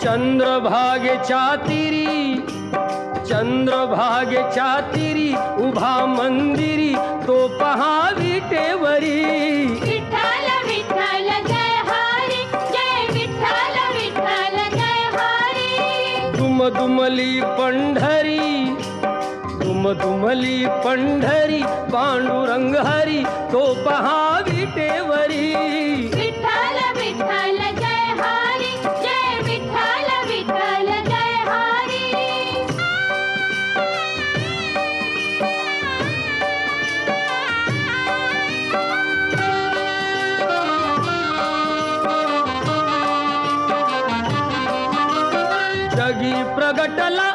चंद्रभागेच्या तिरी, चंद्रभागेच्या तिरी उभा मंदिरी तो पहा विटेवरी. विठ्ठल विठ्ठल जय हरी, जय विठ्ठल विठ्ठल जय हरी. दुमदुमली पंढरी, दुमदुमली पंढरी पांडुरंग हरी तो पहा विटेवरी. विठ्ठल विठ्ठल जय हरी, जय विठ्ठल विठ्ठल जय हरी. जगी प्रगटला